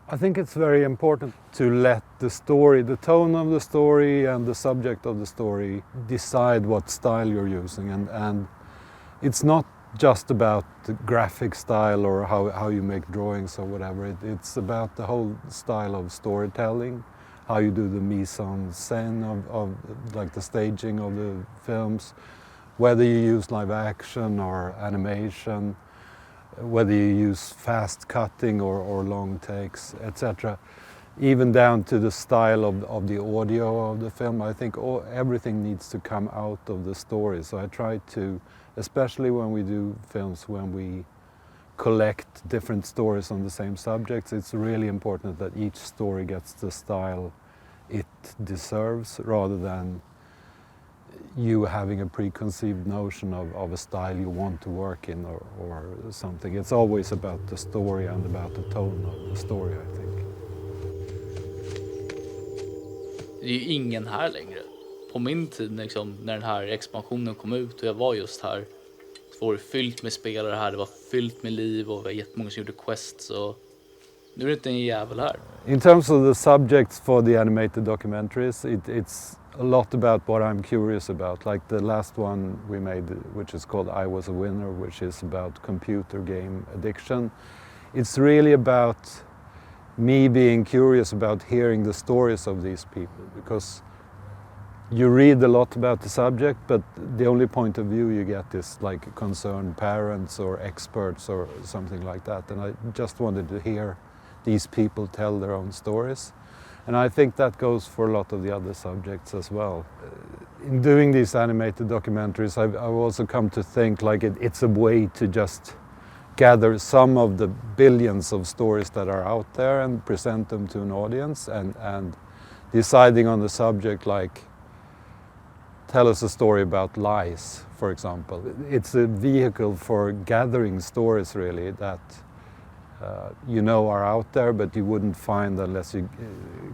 I think it's very important to let the story, the tone of the story and the subject of the story decide what style you're using. And it's not just about the graphic style or how you make drawings or whatever. It's about the whole style of storytelling, how you do the mise en scène of like the staging of the films, whether you use live action or animation, whether you use fast cutting or long takes, etc. Even down to the style of the audio of the film. I think everything needs to come out of the story. So I try to, especially when we do films, when we collect different stories on the same subjects, it's really important that each story gets the style it deserves, rather than you having a preconceived notion of a style you want to work in or something. It's always about the story and about the tone of the story, I think. Det är ju ingen här längre. På min tid liksom, när den här expansionen kom ut och jag var just här, så var det fyllt med spelare här, det var fyllt med liv och det var jättemånga som gjorde quests, och nu är det inte en jävel här. In terms of the subjects for the animated documentaries, it's a lot about what I'm curious about. Like the last one we made, which is called I Was a Winner, which is about computer game addiction. It's really about me being curious about hearing the stories of these people, because you read a lot about the subject, but the only point of view you get is like concerned parents or experts or something like that. And I just wanted to hear these people tell their own stories. And I think that goes for a lot of the other subjects as well. In doing these animated documentaries, I've also come to think like it's a way to just gather some of the billions of stories that are out there and present them to an audience, and deciding on the subject, like tell us a story about lies, for example. It's a vehicle for gathering stories really that are out there, but you wouldn't find unless you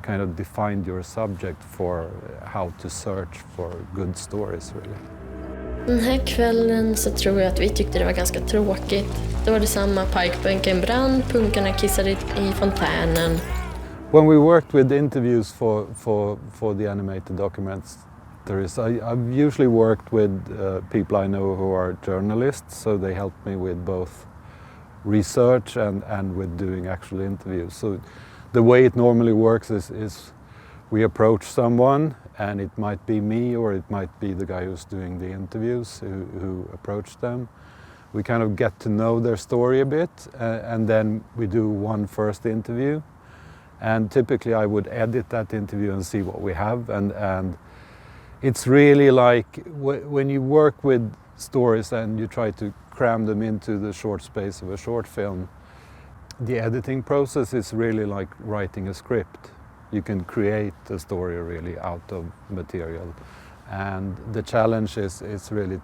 kind of defined your subject for how to search for good stories really. Den här kvällen så tror jag att vi tyckte det var ganska tråkigt. Det var detsamma, parkbänken brann, punkarna kissade i fontänen. When we worked with interviews for the animated documentaries, I've usually worked with people I know who are journalists, so they help me with both research and with doing actual interviews. So the way it normally works is we approach someone, and it might be me or it might be the guy who's doing the interviews who approached them. We kind of get to know their story a bit, and then we do one first interview. And typically I would edit that interview and see what we have. And it's really like when you work with stories and you try to cram them into the short space of a short film, the editing process is really like writing a script. You can create a story really out of material, and the challenge is really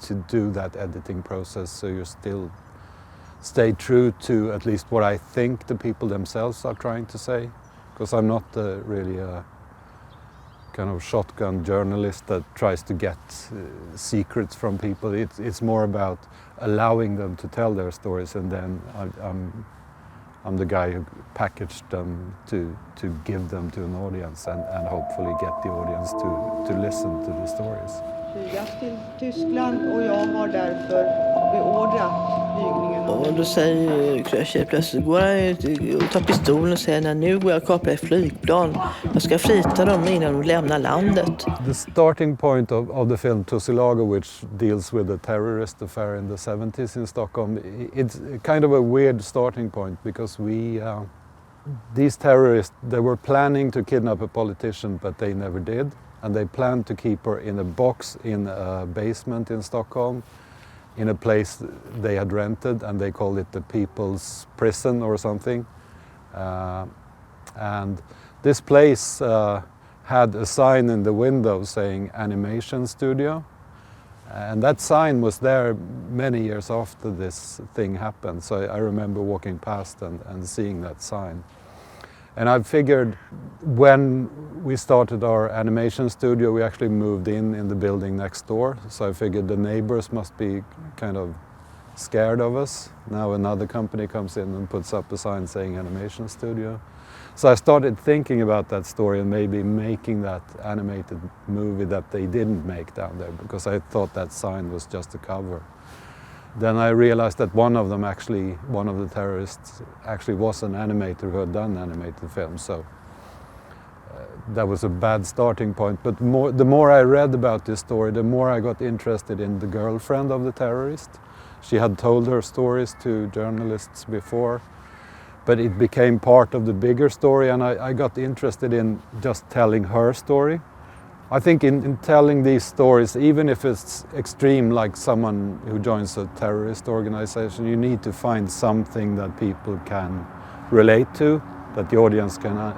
to do that editing process so you still stay true to at least what I think the people themselves are trying to say, because I'm not really a kind of shotgun journalist that tries to get secrets from people. It's more about allowing them to tell their stories, and then I'm the guy who packaged them to give them to an audience and hopefully get the audience to listen to the stories. Flygas till Tyskland och jag har därför beordrat flygningen. Och då säger plötsligt går han och tar pistolen och säger nu går jag och kapar ett flygplan. Jag ska frita dem innan de lämnar landet. The starting point of the film Tussilago, which deals with the terrorist affair in the 70s in Stockholm, it's kind of a weird starting point, because these terrorists, they were planning to kidnap a politician, but they never did. And they planned to keep her in a box in a basement in Stockholm, in a place they had rented, and they called it the People's Prison or something. And this place had a sign in the window saying Animation Studio. And that sign was there many years after this thing happened. So I remember walking past and seeing that sign. And I figured when we started our animation studio, we actually moved in the building next door. So I figured the neighbors must be kind of scared of us. Now another company comes in and puts up a sign saying animation studio. So I started thinking about that story and maybe making that animated movie that they didn't make down there, because I thought that sign was just a cover. Then I realized that one of the terrorists actually was an animator who had done animated films. So that was a bad starting point. But the more I read about this story, the more I got interested in the girlfriend of the terrorist. She had told her stories to journalists before, but it became part of the bigger story, and I got interested in just telling her story. I think in telling these stories, even if it's extreme, like someone who joins a terrorist organization, you need to find something that people can relate to, that the audience can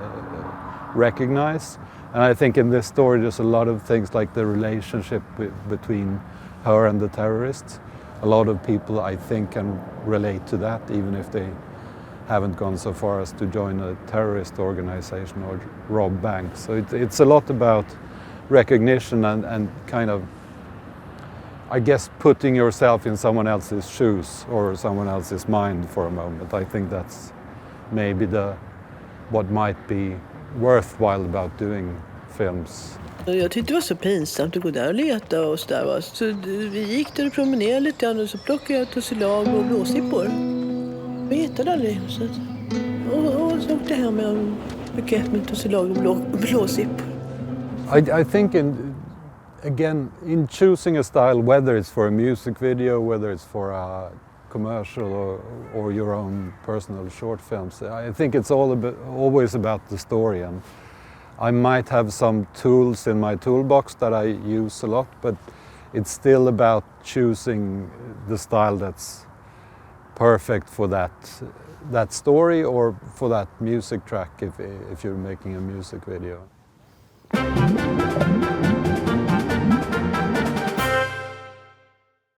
recognize. And I think in this story there's a lot of things like the relationship between her and the terrorists. A lot of people, I think, can relate to that, even if they haven't gone so far as to join a terrorist organization or rob banks. So it's a lot about recognition and kind of, I guess, putting yourself in someone else's shoes or someone else's mind for a moment. I think that's maybe what might be worthwhile about doing films. Jag tyckte det var så pinsamt att gå där och leta och sådär, va. Så vi gick där och promenerade lite grann och så plockade jag tusselag och blåsippor. Vi hittade aldrig huset. Och så åkte jag hem med en bukett med tusselag och blåsippor. I think in choosing a style, whether it's for a music video, whether it's for a commercial or your own personal short films, I think it's always about the story. And I might have some tools in my toolbox that I use a lot, but it's still about choosing the style that's perfect for that story or for that music track if you're making a music video.